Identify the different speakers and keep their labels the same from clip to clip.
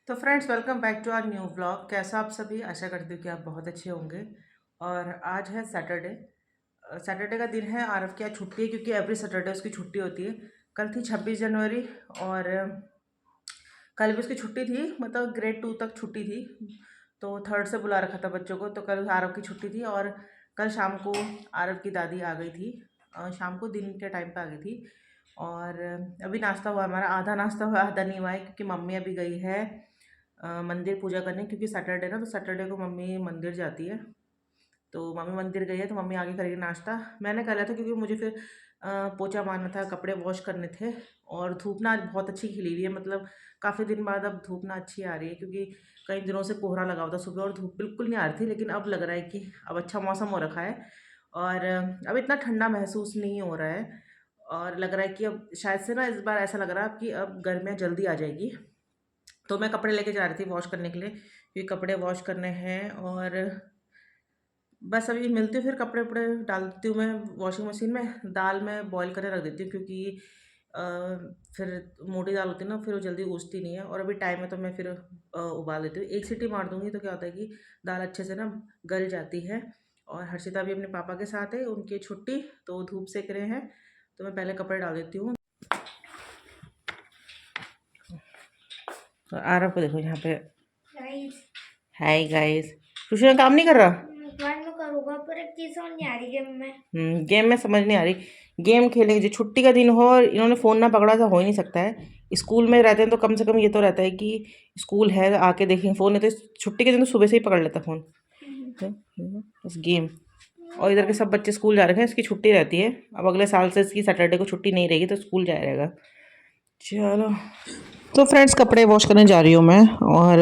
Speaker 1: तो friends, welcome back to our new blog. कैसा आप सभी? आशा करती हूँ कि आप बहुत अच्छे होंगे। और आज है सैटरडे। सैटरडे का दिन है। आरव की आज छुट्टी है क्योंकि एवरी सैटरडे उसकी छुट्टी होती है। कल थी 26 जनवरी। और कल भी उसकी छुट्टी थी, मतलब ग्रेड 2 तक छुट्टी थी। तो थर्ड से बुला रखा था बच्चों को, तो कल आरव की छुट्टी थी। और कल शाम को आरव की दादी आ गई थी। शाम को दिन के टाइम पे आ गई थी। और अभी नाश्ता हुआ हमारा, आधा नाश्ता हुआ आधा नहीं हुआ है क्योंकि मम्मी अभी गई है मंदिर पूजा करने, क्योंकि सैटरडे ना, तो सैटरडे को मम्मी मंदिर जाती है। तो मम्मी मंदिर गई है तो मम्मी आगे करेगी नाश्ता। मैंने करा था क्योंकि मुझे फिर पोछा मारना था, कपड़े वॉश करने थे। और धूप ना आज बहुत अच्छी खिली हुई है, मतलब काफ़ी दिन बाद अब धूप ना अच्छी आ रही है, क्योंकि कई दिनों से कोहरा लगा हुआ था सुबह और धूप बिल्कुल नहीं आ रही थी। लेकिन अब लग रहा है कि अब अच्छा मौसम हो रखा है। और अब इतना ठंडा महसूस नहीं हो रहा है। और लग रहा है कि अब शायद से ना, इस बार ऐसा लग रहा है कि अब गर्मियाँ जल्दी आ जाएगी। तो मैं कपड़े लेके जा रही थी वॉश करने के लिए, क्योंकि कपड़े वॉश करने हैं। और बस अभी मिलती हूँ, फिर कपड़े वपड़े डाल देती हूँ मैं वॉशिंग मशीन में। दाल में बॉईल करके रख देती हूँ, क्योंकि अ, फिर मोटी दाल होती है ना, फिर वो जल्दी ऊँचती नहीं है। और अभी टाइम है तो मैं फिर उबाल देती हूँ। एक सीटी मार दूँगी तो क्या होता है कि दाल अच्छे से ना गल जाती है। और हर्षिता भी अपने पापा के साथ है, उनकी छुट्टी, तो वो धूप सेक रहे हैं। तो मैं पहले कपड़े डाल देती हूँ। तो आरव को देखो यहाँ पे। Hi guys. ट्यूशन काम नहीं कर रहा?
Speaker 2: बाद में करूँगा, पर एक चीज़ समझ नहीं आ रही गेम में।
Speaker 1: गेम में समझ नहीं आ रही। गेम खेलेंगे जो छुट्टी का दिन हो और इन्होंने फ़ोन ना पकड़ा, तो हो ही नहीं सकता है। स्कूल में रहते हैं तो कम से कम ये तो रहता है कि स्कूल है आके देखें फ़ोन, नहीं तो छुट्टी के दिन तो सुबह से ही पकड़ लेता फ़ोन। बस गेम। और इधर के सब बच्चे स्कूल जा रखे हैं, इसकी छुट्टी रहती है। अब अगले साल से इसकी सैटरडे को छुट्टी नहीं रहेगी, तो स्कूल जाया रहेगा। चलो। तो फ्रेंड्स, कपड़े वॉश करने जा रही हूँ मैं। और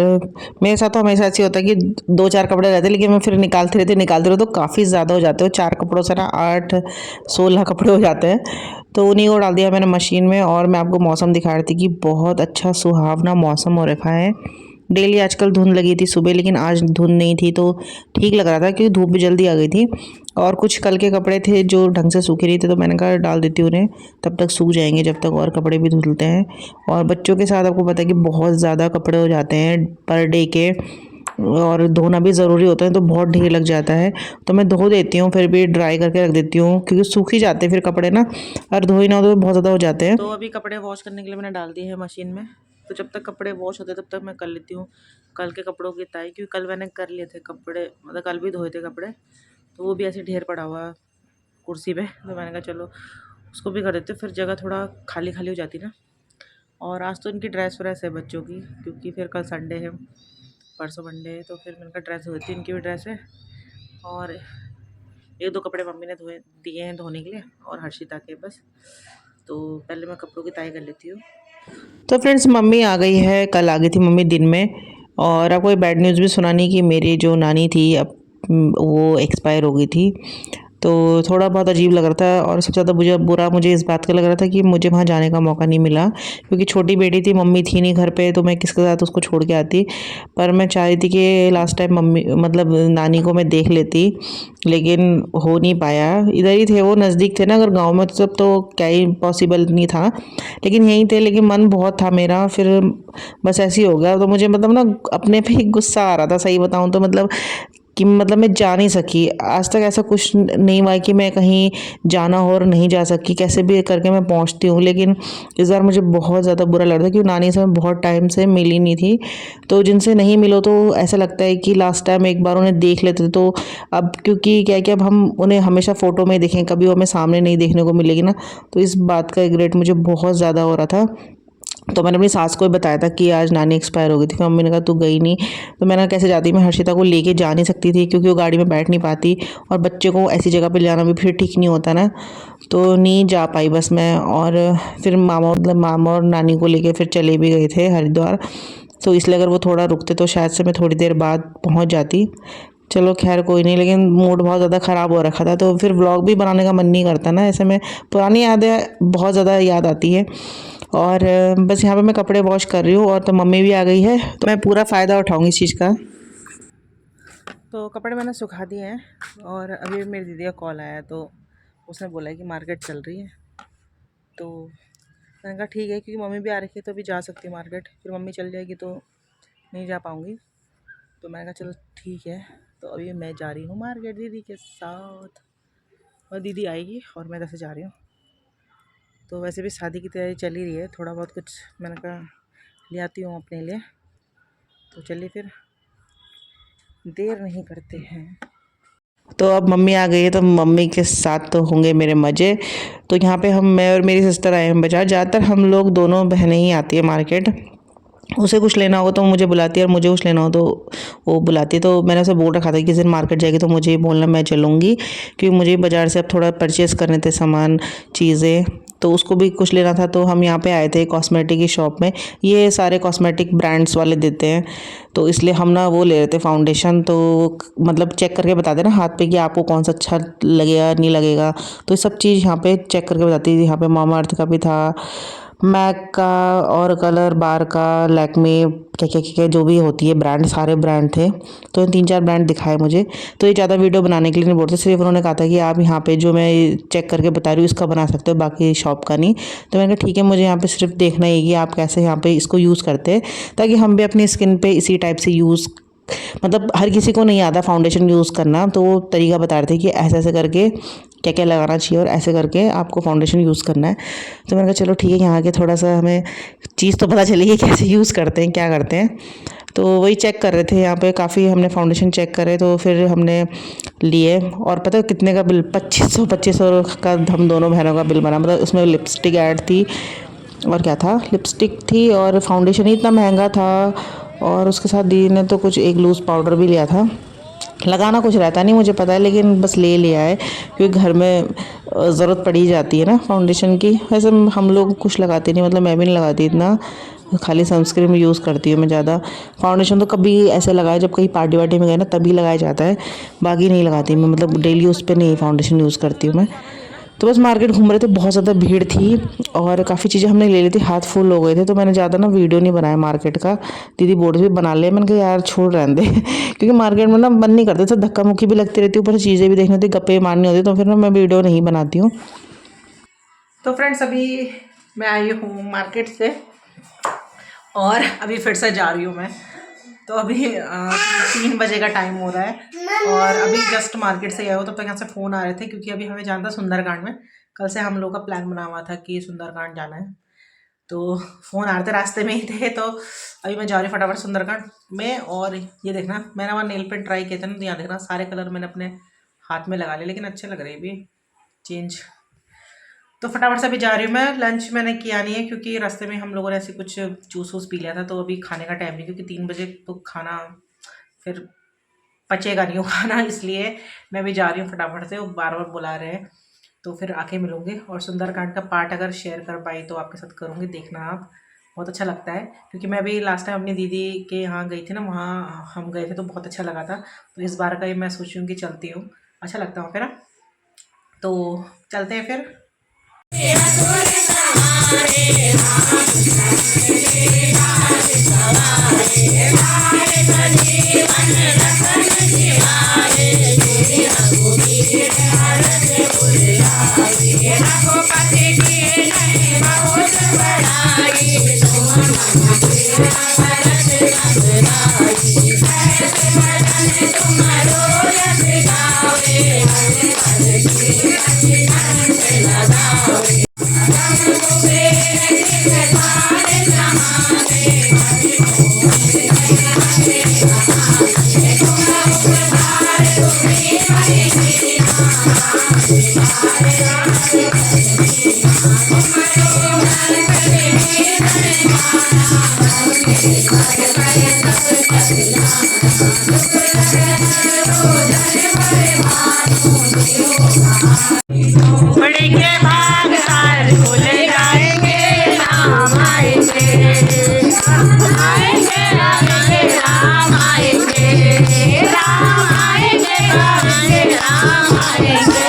Speaker 1: मेरे साथ तो हमेशा ऐसे होता है कि दो चार कपड़े रहते हैं, लेकिन मैं फिर निकालते रहती हूँ तो काफ़ी ज़्यादा हो जाते हो। चार कपड़ों से ना 8-16 कपड़े हो जाते हैं। तो उन्हीं को डाल दिया मैंने मशीन में। और मैं आपको मौसम दिखा रही थी कि बहुत अच्छा सुहावना मौसम हो रखा है। डेली आजकल धुंध लगी थी सुबह, लेकिन आज धुंध नहीं थी, तो ठीक लग रहा था क्योंकि धूप भी जल्दी आ गई थी। और कुछ कल के कपड़े थे जो ढंग से सूखे नहीं थे, तो मैंने कहा डाल देती हूँ उन्हें, तब तक सूख जाएंगे, जब तक और कपड़े भी धुलते हैं। और बच्चों के साथ आपको पता है कि बहुत ज़्यादा कपड़े हो जाते हैं पर डे के, और धोना भी ज़रूरी होता है, तो बहुत ढेर लग जाता है। तो मैं धो देती हूँ, फिर भी ड्राई करके रख देती हूँ, क्योंकि सूख ही जाते हैं फिर कपड़े ना। और धो ही ना हो तो बहुत ज़्यादा हो जाते हैं। तो अभी कपड़े वॉश करने के लिए मैंने डाल दिए हैं मशीन में। तो जब तक कपड़े वॉश होते हैं तब तक मैं कर लेती हूँ कल के कपड़ों की ताई, क्योंकि कल मैंने कर लिए थे कपड़े, मतलब कल भी धोए थे कपड़े। तो वो भी ऐसे ढेर पड़ा हुआ कुर्सी पे, तो मैंने कहा चलो उसको भी कर देते, फिर जगह थोड़ा खाली खाली हो जाती ना। और आज तो इनकी ड्रेस व्रेस है बच्चों की, क्योंकि फिर कल संडे है, परसों मंडे है, तो फिर मैंने कहा ड्रेस धोती, इनकी भी ड्रेस है। और एक दो कपड़े मम्मी ने धोए दिए हैं धोने के लिए, और हर्षिता के बस। तो पहले मैं कपड़ों की तय कर लेती हूँ। तो फ्रेंड्स, मम्मी आ गई है। कल आ गई थी मम्मी दिन में। और आपको ये बैड न्यूज़ भी सुनानी कि मेरी जो नानी थी, अब वो एक्सपायर हो गई थी। तो थोड़ा बहुत अजीब लग रहा था। और सबसे ज़्यादा मुझे इस बात का लग रहा था कि मुझे वहाँ जाने का मौका नहीं मिला, क्योंकि छोटी बेटी थी, मम्मी थी नहीं घर पे, तो मैं किसके साथ उसको छोड़ के आती। पर मैं चाह रही थी कि लास्ट टाइम मम्मी, मतलब नानी को मैं देख लेती, लेकिन हो नहीं पाया। इधर ही थे वो, नज़दीक थे ना, अगर गाँव में तो तब तो क्या ही पॉसिबल नहीं था, लेकिन यहीं थे। लेकिन मन बहुत था मेरा, फिर बस ऐसे ही हो गया। तो मुझे मतलब ना अपने पे ही गुस्सा आ रहा था, सही बताऊँ तो। मतलब कि मैं जा नहीं सकी। आज तक ऐसा कुछ नहीं हुआ है कि मैं कहीं जाना हो और नहीं जा सकी, कैसे भी करके मैं पहुंचती हूँ। लेकिन इस बार मुझे बहुत ज़्यादा बुरा लग रहा था, क्योंकि नानी से मैं बहुत टाइम से मिली नहीं थी। तो जिनसे नहीं मिलो तो ऐसा लगता है कि लास्ट टाइम एक बार उन्हें देख लेते तो। अब क्योंकि क्या है कि अब हम उन्हें हमेशा फ़ोटो में देखें, कभी वो हमें सामने नहीं देखने को मिलेगी ना, तो इस बात का रिग्रेट मुझे बहुत ज़्यादा हो रहा था। तो मैंने अपनी सास को भी बताया था कि आज नानी एक्सपायर हो गई थी। मम्मी ने कहा तू गई नहीं। तो मैंने कहा कैसे जाती, मैं हर्षिता को लेके जा नहीं सकती थी, क्योंकि वो गाड़ी में बैठ नहीं पाती, और बच्चे को ऐसी जगह पे ले जाना भी फिर ठीक नहीं होता ना। तो नहीं जा पाई बस मैं। और फिर मामा और नानी को लेके फिर चले भी गए थे हरिद्वार। तो इसलिए अगर वो थोड़ा रुकते तो शायद से मैं थोड़ी देर बाद पहुँच जाती। चलो खैर कोई नहीं, लेकिन मूड बहुत ज़्यादा ख़राब हो रखा था, तो फिर व्लॉग भी बनाने का मन नहीं करता ना ऐसे में। पुरानी यादें बहुत ज़्यादा याद आती है। और बस यहाँ पे मैं कपड़े वॉश कर रही हूँ, और तो मम्मी भी आ गई है, तो मैं पूरा फ़ायदा उठाऊँगी इस चीज़ का। तो कपड़े मैंने सुखा दिए हैं। और अभी मेरी दीदी का कॉल आया, तो उसने बोला है कि मार्केट चल रही है। तो मैंने कहा ठीक है, क्योंकि मम्मी भी आ रखी है तो अभी जा सकती है मार्केट, फिर मम्मी चल जाएगी तो नहीं जा पाऊँगी। तो मैंने कहा चलो ठीक है। तो अभी मैं जा रही हूँ मार्केट दीदी के साथ, और दीदी आएगी और मैं इधर से जा रही हूँ। तो वैसे भी शादी की तैयारी चल ही रही है, थोड़ा बहुत कुछ मैंने कहा ले आती हूँ अपने लिए। तो चलिए फिर, देर नहीं करते हैं। तो अब मम्मी आ गई है, तो मम्मी के साथ तो होंगे मेरे मज़े। तो यहाँ पे मैं और मेरी सिस्टर आए हैं बाजार। ज़्यादातर हम लोग दोनों बहनें ही आती है मार्केट। उसे कुछ लेना हो तो मुझे बुलाती है, और मुझे कुछ लेना हो तो वो बुलाती है। तो मैंने उसे बोल रखा था कि किसी दिन मार्केट जाएगी तो मुझे ही बोलना, मैं चलूँगी, क्योंकि मुझे बाज़ार से अब थोड़ा परचेज़ करने थे सामान, चीज़ें। तो उसको भी कुछ लेना था। तो हम यहाँ पे आए थे कॉस्मेटिक की शॉप में। ये सारे कॉस्मेटिक ब्रांड्स वाले देते हैं, तो इसलिए हम ना वो ले रहे थे फाउंडेशन। तो मतलब चेक करके बता देना हाथ पे कि आपको कौन सा अच्छा लगेगा नहीं लगेगा। तो ये सब चीज़ यहाँ पे चेक करके बताती थी। यहाँ पे मामा अर्थ का भी था, मैक का, और कलर बार का, लैक्मे, क्या क्या क्या जो भी होती है ब्रांड, सारे ब्रांड थे। तो 3-4 ब्रांड दिखाए मुझे। तो ये ज़्यादा वीडियो बनाने के लिए नहीं बोलते, सिर्फ उन्होंने कहा था कि आप यहाँ पे जो मैं चेक करके बता रही हूँ इसका बना सकते हो, बाकी शॉप का नहीं। तो मैंने कहा ठीक है, मुझे यहाँ पे सिर्फ देखना ही है कि आप कैसे यहाँ पे इसको यूज़ करते हैं, ताकि हम भी अपनी स्किन पे इसी टाइप से यूज़, मतलब हर किसी को नहीं आता फाउंडेशन यूज़ करना। तो वो तरीका बता रहे थे कि ऐसे ऐसे करके क्या क्या लगाना चाहिए, और ऐसे करके आपको फाउंडेशन यूज़ करना है। तो मैंने कहा चलो ठीक है, यहाँ के थोड़ा सा हमें चीज़ तो पता चली है कैसे यूज़ करते हैं, क्या करते हैं। तो वही चेक कर रहे थे यहाँ पे, काफ़ी हमने फाउंडेशन चेक करे। तो फिर हमने लिए, और पता है कितने का बिल, 2500 का हम दोनों बहनों का बिल बना। मतलब उसमें लिपस्टिक ऐड थी, और क्या था, लिपस्टिक थी, और फाउंडेशन ही इतना महंगा था। और उसके साथ दीदी ने तो कुछ एक लूज़ पाउडर भी लिया था। लगाना कुछ रहता नहीं मुझे पता है, लेकिन बस ले लिया है, क्योंकि घर में ज़रूरत पड़ी जाती है ना फाउंडेशन की। वैसे हम लोग कुछ लगाते नहीं, मतलब मैं भी नहीं लगाती इतना, खाली सनस्क्रीन यूज़ करती हूँ मैं ज़्यादा। फाउंडेशन तो कभी ऐसे लगाया जब कहीं पार्टी वार्टी में गए ना, तभी लगाया जाता है, बाकी नहीं लगाती मैं, मतलब डेली उस पर नहीं फाउंडेशन यूज़ करती हूँ मैं। तो बस मार्केट घूम रहे थे, बहुत ज़्यादा भीड़ थी, और काफ़ी चीज़ें हमने ले ली थी, हाथ फुल हो गए थे। तो मैंने ज़्यादा ना वीडियो नहीं बनाया मार्केट का। दीदी बोर्ड भी बना ले, मैंने कहा यार छोड़ रहने दे क्योंकि मार्केट में ना मन नहीं करते, तो धक्का मुक्की भी लगती रहती है, ऊपर से चीज़ें भी देखनी होती, गप्पे मारनी होती, तो फिर ना मैं वीडियो नहीं बनाती हूँ। तो फ्रेंड्स, अभी मैं आई हूँ मार्केट से, और अभी फिर से जा रही हूँ मैं। तो अभी 3 बजे का टाइम हो रहा है, और अभी जस्ट मार्केट से आया हो, तब तक यहाँ से फ़ोन आ रहे थे, क्योंकि अभी हमें जाना था सुंदरकांड में। कल से हम लोग का प्लान बना हुआ था कि सुंदरकांड जाना है। तो फ़ोन आ रहे थे, रास्ते में ही थे। तो अभी मैं जा रही हूँ फटाफट सुंदरकांड में। और ये देखना, मैंने वहाँ नेल पेंट ट्राई किए थे ना, तो यहाँ देखना सारे कलर मैंने अपने हाथ में लगा लिए, लेकिन अच्छे लग रहे हैं अभी चेंज। तो फटाफट से अभी जा रही हूँ मैं। लंच मैंने किया नहीं है, क्योंकि रास्ते में हम लोगों ने ऐसे कुछ जूस वूस पी लिया था। तो अभी खाने का टाइम नहीं, क्योंकि 3 बजे तो खाना फिर पचेगा नहीं वो खाना, इसलिए मैं भी जा रही हूँ फटाफट से। वो बार बार बुला रहे हैं, तो फिर आके मिलूँगी। और सुंदरकांड का पार्ट अगर शेयर कर पाई तो आपके साथ करूँगी, देखना आप, बहुत अच्छा लगता है। क्योंकि मैं भी लास्ट टाइम अपनी दीदी के यहाँ गई थी ना, वहाँ हम गए थे, तो बहुत अच्छा लगा था। तो इस बार का ही मैं सोची हूँ कि चलती हूँ, अच्छा लगता है फिर ना। तो चलते हैं फिर। बड़ी के भाग सार खुल जाएंगे, राम आएंगे, आएंगे आएंगे राम आएंगे, राम आएंगे आएंगे राम आएंगे,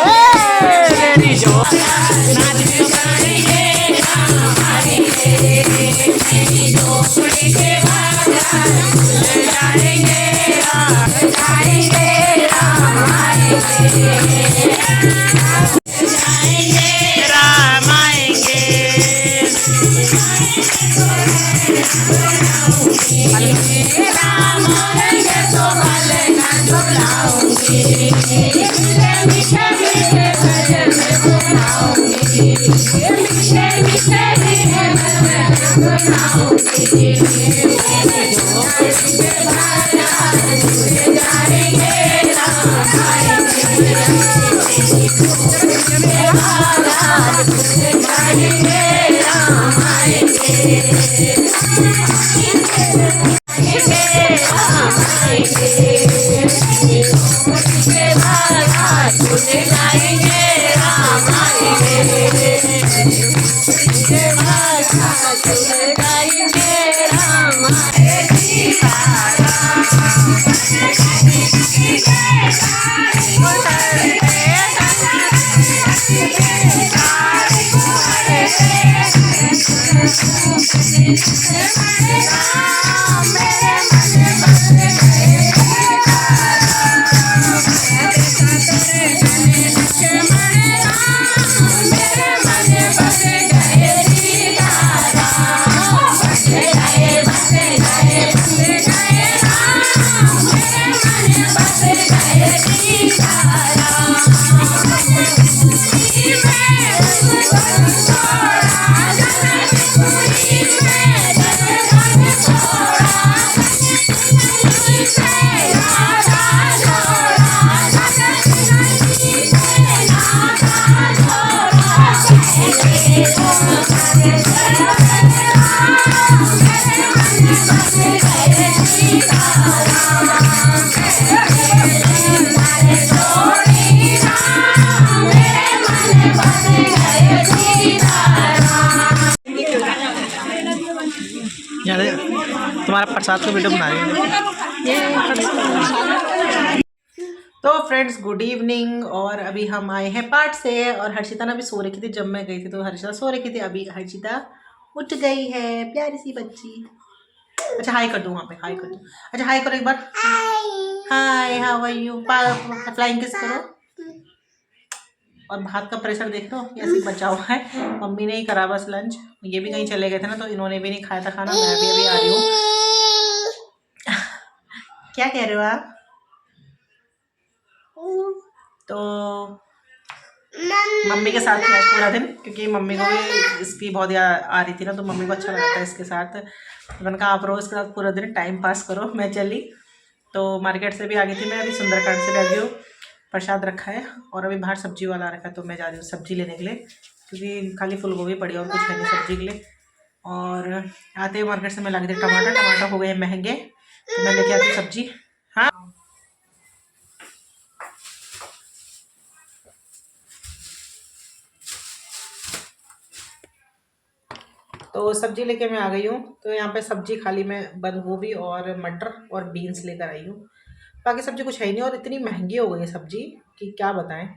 Speaker 1: मेरी जो नाच करेंगे राम आएंगे, मेरी जो बड़ी के भाग सार खुल जाएंगे, राम आएंगे राम आएंगे। राम आएंगे। तुम्हारा प्रसाद का वीडियो बना रही है। तो फ्रेंड्स गुड इवनिंग, और अभी हम आए हैं पाठ से, और हर्षिता ना अभी सो रखी थी। जब मैं गई थी तो हर्षिता सो रखी थी, अभी हर्षिता उठ गई है, प्यारी सी बच्ची। अच्छा हाय कर दूँ, वहाँ पे हाय कर दूँ। अच्छा हाय करो एक बार, hi how are you, flying kiss करो। और भात का प्रेशर देख लो, ऐसे बचा हुआ है। मम्मी ने ही करा बस लंच, ये भी कहीं चले गए थे ना तो इन्होंने भी नहीं खाया था खाना, मैं भी अभी आ रही हूँ। क्या कह रहे हो आप? तो मम्मी के साथ थी आज पूरा दिन, क्योंकि मम्मी को भी इसकी बहुत याद आ रही थी ना, तो मम्मी को अच्छा लगता है इसके साथ। तो मैंने कहा आप रोज़ इसके साथ पूरा दिन टाइम पास करो। मैं चली तो मार्केट से भी आ गई थी मैं, अभी सुंदरकांड से भी आ गई हूँ। प्रसाद रखा है और अभी बाहर सब्जी वाला रखा है, तो मैं जा रही हूँ सब्जी लेने के लिए, क्योंकि खाली फूलगोभी पड़ी और कुछ है नहीं सब्जी के लिए। और आते हुए मार्केट से मैं ला गई थी टमाटर हो गए महंगे, तो मैं लेके आती हूँ सब्जी। हाँ तो सब्जी लेके मैं आ गई हूँ। तो यहाँ पे सब्जी खाली मैं बंद गोभी और मटर और बीन्स लेकर आई हूँ, बाकी सब्जी कुछ है ही नहीं। और इतनी महंगी हो गई है सब्जी कि क्या बताएं।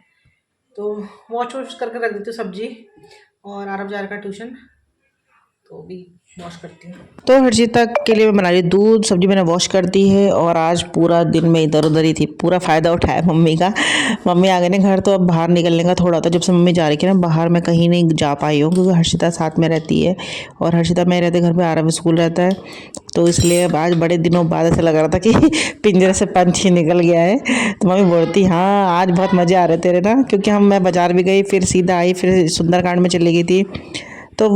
Speaker 1: तो वॉश करके रख देती हूँ सब्जी, और आरब जा रहा है ट्यूशन, तो भी वॉश करती हूँ। तो हर्षिता के लिए मैं बना रही दूध, सब्जी मैंने वॉश कर दी है। और आज पूरा दिन मैं इधर उधर ही थी, पूरा फ़ायदा उठाया मम्मी का। मम्मी आ गए ना घर, तो अब बाहर निकलने का थोड़ा था। जब से मम्मी जा रही थी ना बाहर, मैं कहीं नहीं जा पाई हूँ, क्योंकि हर्षिता साथ में रहती है, और हर्षिता मेरे रहते घर पर आरब स्कूल रहता है। तो इसलिए अब आज बड़े दिनों बाद ऐसा लग रहा था कि पिंजरे से पंछी निकल गया है। तो मम्मी बोलती हाँ आज बहुत मज़े आ रहे तेरे ना, क्योंकि मैं बाज़ार भी गई, फिर सीधा आई, फिर सुंदरकांड में चली गई थी। तो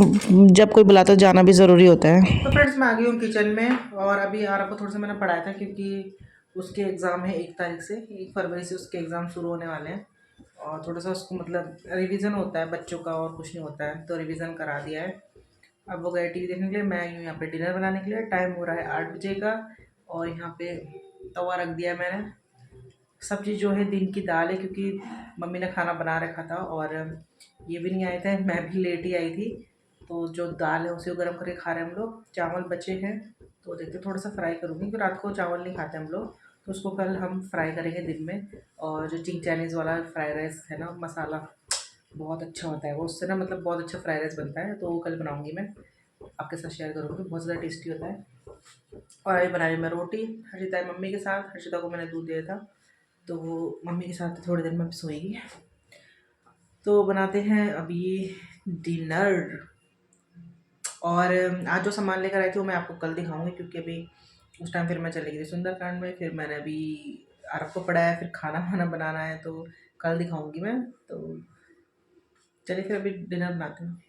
Speaker 1: जब कोई बुलाता तो जाना भी ज़रूरी होता है। तो फ्रेंड्स मैं आ गई हूँ किचन में, और अभी आरव को थोड़ा सा मैंने पढ़ाया था, क्योंकि उसके एग्ज़ाम है 1 तारीख से, 1 फरवरी से उसके एग्ज़ाम शुरू होने वाले हैं। और थोड़ा सा उसको मतलब रिवीजन होता है बच्चों का, और कुछ नहीं होता है, तो रिवीजन करा दिया है। अब वो गए टीवी देखने के लिए, मैं यूँ यहाँ पे डिनर बनाने के लिए। टाइम हो रहा है 8 बजे का, और यहाँ पे तवा रख दिया है मैंने। सब्जी जो है दिन की दाल है, क्योंकि मम्मी ने खाना बना रखा था, और ये भी नहीं आए थे, मैं भी लेट ही आई थी। तो जो दाल है उसे गर्म करके खा रहे हैं हम लोग। चावल बचे हैं तो देखते थोड़ा सा फ्राई करूँगी, क्योंकि रात को चावल नहीं खाते हम लोग, तो उसको कल हम फ्राई करेंगे दिन में। और जो चिंग चाइनीज़ वाला फ्राइड राइस है ना मसाला, बहुत अच्छा होता है वो, उससे ना मतलब बहुत अच्छा फ्राइड राइस बनता है, तो वो कल बनाऊँगी मैं, आपके साथ शेयर करूँगी, बहुत ज़्यादा टेस्टी होता है। और अभी बना रही मैं रोटी। हर्षिता है मम्मी के साथ, हर्षिता को मैंने दूध दिया था, तो वो मम्मी के साथ थोड़ी देर में सोएगी। तो बनाते हैं अभी डिनर। और आज जो सामान लेकर आई थी वो मैं आपको कल दिखाऊंगी, क्योंकि अभी उस टाइम फिर मैं चली गई थी सुंदरकांड में। फिर मैंने अभी आरव को पढ़ाया, फिर खाना वाना बनाना है तो कल दिखाऊंगी मैं। तो चलिए फिर अभी डिनर बनाते हैं।